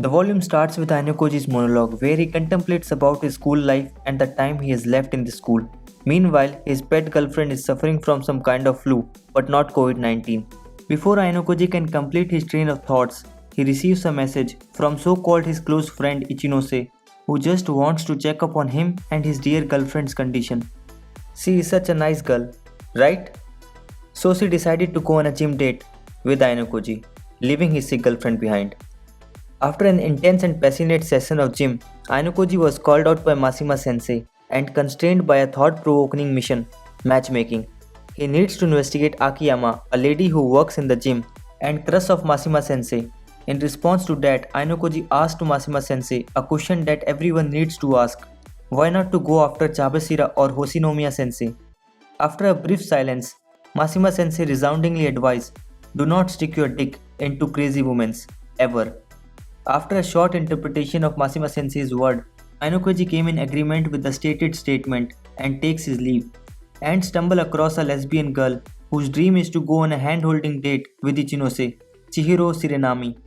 The volume starts with Ainokoji's monologue, where he contemplates about his school life and the time he has left in the school. Meanwhile, his pet girlfriend is suffering from some kind of flu, but not COVID-19. Before Ainokoji can complete his train of thoughts, he receives a message from so-called his close friend Ichinose, who just wants to check up on him and his dear girlfriend's condition. She is such a nice girl, right? So she decided to go on a gym date with Ainokoji, leaving his sick girlfriend behind. After an intense and passionate session of gym, Ainokoji was called out by Mashima sensei and constrained by a thought-provoking mission, matchmaking. He needs to investigate Akiyama, a lady who works in the gym and crush of Mashima sensei. In response to that, Ainokoji asked Mashima sensei a question that everyone needs to ask. Why not to go after Chabashira or Hoshinomiya sensei? After a brief silence, Mashima sensei resoundingly advised, do not stick your dick into crazy women's, ever. After a short interpretation of Mashima sensei's word, Ainokoji came in agreement with the stated statement and takes his leave, and stumble across a lesbian girl whose dream is to go on a hand-holding date with Ichinose, Chihiro Shiranami.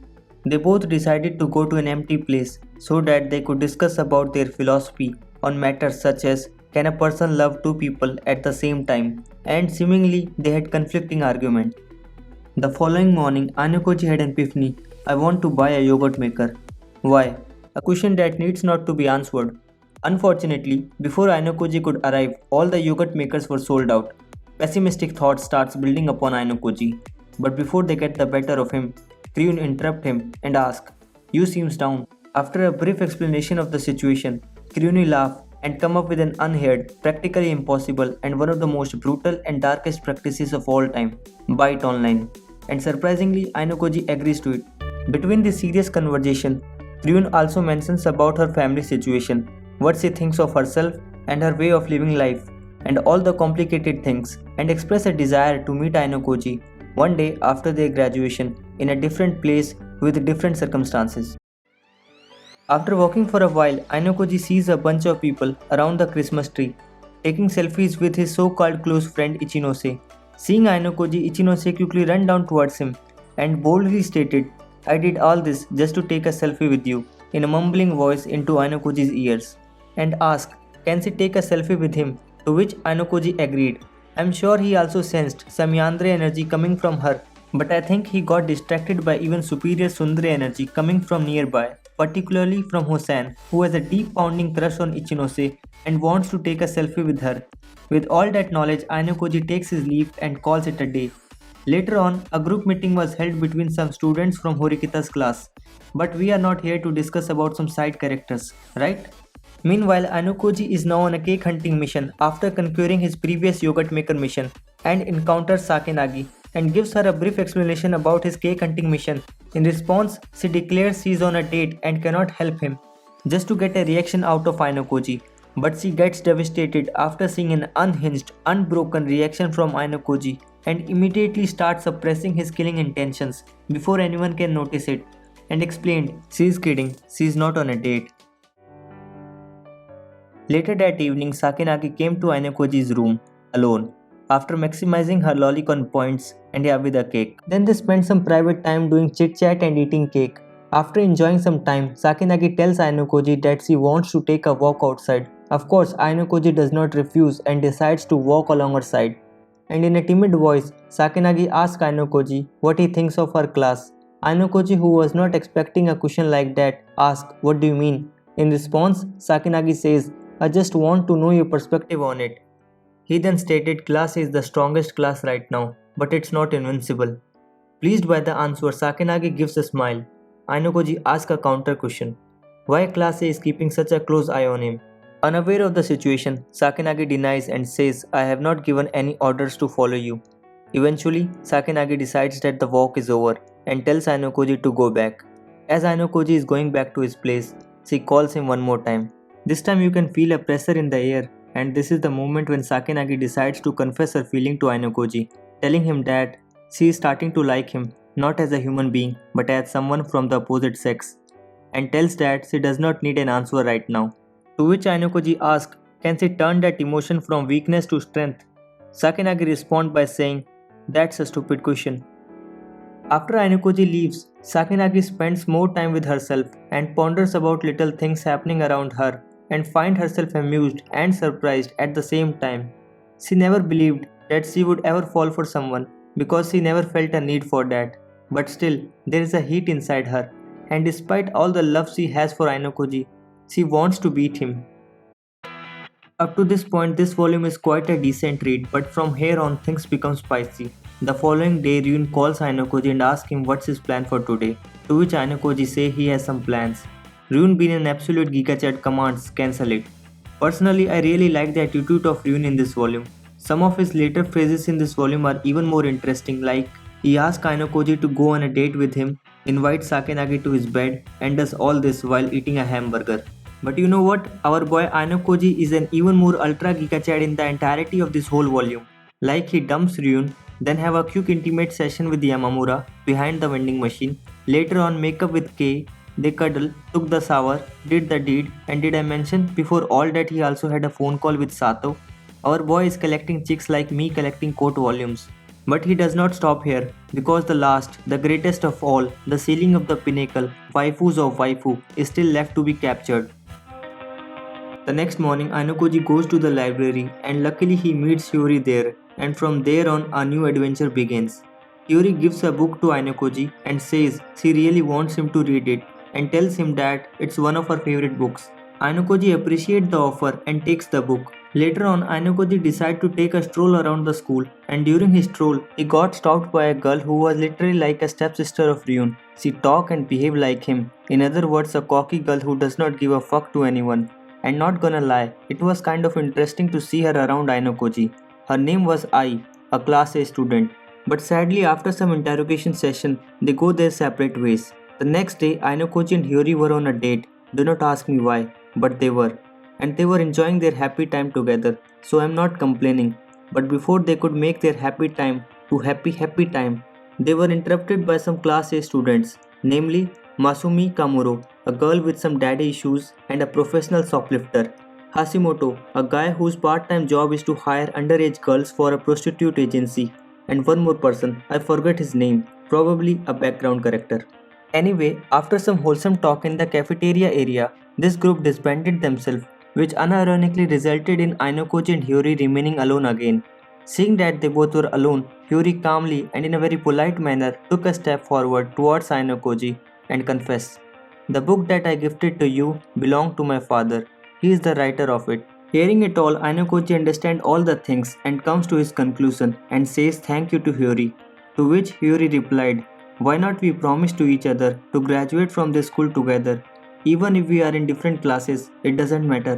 They both decided to go to an empty place so that they could discuss about their philosophy on matters such as can a person love two people at the same time, and seemingly they had conflicting arguments. The following morning, Ainokoji had an epiphany. I want to buy a yogurt maker. Why? A question that needs not to be answered. Unfortunately, before Ainokoji could arrive, all the yogurt makers were sold out. Pessimistic thought starts building upon Ainokoji. But before they get the better of him, Kryun interrupt him and ask, you seems down. After a brief explanation of the situation, Kryuni laugh and come up with an unheard, practically impossible and one of the most brutal and darkest practices of all time, bite online. And surprisingly, Ainokoji agrees to it. Between this serious conversation, Ryun also mentions about her family situation, what she thinks of herself and her way of living life, and all the complicated things, and express a desire to meet Ainokoji one day after their graduation in a different place with different circumstances. After walking for a while, Ainokoji sees a bunch of people around the Christmas tree, taking selfies with his so-called close friend Ichinose. Seeing Ainokoji, Ichinose quickly ran down towards him and boldly stated, I did all this just to take a selfie with you, in a mumbling voice into Ainokoji's ears, and asked, can she take a selfie with him, to which Ainokoji agreed. I'm sure he also sensed some yandere energy coming from her, but I think he got distracted by even superior sundere energy coming from nearby, particularly from Hossein, who has a deep pounding crush on Ichinose and wants to take a selfie with her. With all that knowledge, Ainokoji takes his leave and calls it a day. Later on, a group meeting was held between some students from Horikita's class. But we are not here to discuss about some side characters, right? Meanwhile, Ainokoji is now on a cake hunting mission after conquering his previous yogurt maker mission and encounters Sakenagi and gives her a brief explanation about his cake hunting mission. In response, she declares she is on a date and cannot help him, just to get a reaction out of Ainokoji. But she gets devastated after seeing an unhinged, unbroken reaction from Ainokoji and immediately starts suppressing his killing intentions before anyone can notice it, and explained, she is kidding, she is not on a date. Later that evening, Sakenagi came to Ainokoji's room, alone, after maximizing her lolicon points and with a cake. Then they spent some private time doing chit-chat and eating cake. After enjoying some time, Sakenagi tells Ainokoji that she wants to take a walk outside. Of course, Ainokoji does not refuse and decides to walk along her side. And in a timid voice, Sakenagi asks Ainokoji what he thinks of her class. Ainokoji, who was not expecting a question like that, asks, what do you mean? In response, Sakenagi says, I just want to know your perspective on it. He then stated class is the strongest class right now, but it's not invincible. Pleased by the answer, Sakenagi gives a smile. Ainokoji asks a counter question. Why class A is keeping such a close eye on him? Unaware of the situation, Sakenagi denies and says, I have not given any orders to follow you. Eventually, Sakenagi decides that the walk is over and tells Ainokoji to go back. As Ainokoji is going back to his place, she calls him one more time. This time you can feel a pressure in the air, and this is the moment when Sakenagi decides to confess her feeling to Ainokoji, telling him that she is starting to like him, not as a human being, but as someone from the opposite sex, and tells that she does not need an answer right now. To which Ainokoji asks, can she turn that emotion from weakness to strength? Sakenagi responds by saying, that's a stupid question. After Ainokoji leaves, Sakinagi spends more time with herself and ponders about little things happening around her and finds herself amused and surprised at the same time. She never believed that she would ever fall for someone because she never felt a need for that. But still, there is a heat inside her, and despite all the love she has for Ainokoji, she wants to beat him. Up to this point, this volume is quite a decent read, but from here on, things become spicy. The following day, Ryun calls Ainokoji and asks him what's his plan for today, to which Ainokoji says he has some plans. Ryun, being an absolute Gigachat, commands cancel it. Personally, I really like the attitude of Ryun in this volume. Some of his later phrases in this volume are even more interesting, like he asks Ainokoji to go on a date with him, invites Sakinagi to his bed, and does all this while eating a hamburger. But you know what? Our boy Ainokoji is an even more ultra Giga Chad in the entirety of this whole volume. Like he dumps Ryun, then have a quick intimate session with Yamamura behind the vending machine, later on make up with Kei, they cuddle, took the shower, did the deed, and did I mention before all that he also had a phone call with Sato? Our boy is collecting chicks like me collecting quote volumes. But he does not stop here, because the last, the greatest of all, the ceiling of the pinnacle, waifus of waifu, is still left to be captured. The next morning, Ainokoji goes to the library and luckily he meets Hyori there, and from there on a new adventure begins. Hyori gives a book to Ainokoji and says she really wants him to read it and tells him that it's one of her favorite books. Ainokoji appreciates the offer and takes the book. Later on, Ainokoji decides to take a stroll around the school, and during his stroll, he got stopped by a girl who was literally like a stepsister of Ryun. She talked and behaved like him. In other words, a cocky girl who does not give a fuck to anyone. And not gonna lie, it was kind of interesting to see her around Ainokoji. Her name was Ai, a class A student. But sadly, after some interrogation session, they go their separate ways. The next day, Ainokoji and Hyori were on a date. Do not ask me why, but they were. And they were enjoying their happy time together, so I'm not complaining. But before they could make their happy time to happy time, they were interrupted by some class A students, namely Masumi Kamuro, a girl with some daddy issues, and a professional shoplifter. Hashimoto, a guy whose part-time job is to hire underage girls for a prostitute agency. And one more person, I forget his name, probably a background character. Anyway, after some wholesome talk in the cafeteria area, this group disbanded themselves, which unironically resulted in Ainokoji and Hyori remaining alone again. Seeing that they both were alone, Hyori calmly and in a very polite manner took a step forward towards Ainokoji and confessed, "The book that I gifted to you belonged to my father. He is the writer of it." Hearing it all, Ainokoji understands all the things and comes to his conclusion and says thank you to Hyori. To which Hyori replied, "Why not we promise to each other to graduate from this school together? Even if we are in different classes, it doesn't matter."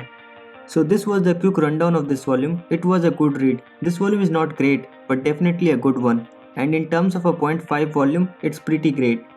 So this was the quick rundown of this volume. It was a good read. This volume is not great, but definitely a good one. And in terms of a .5 volume, it's pretty great.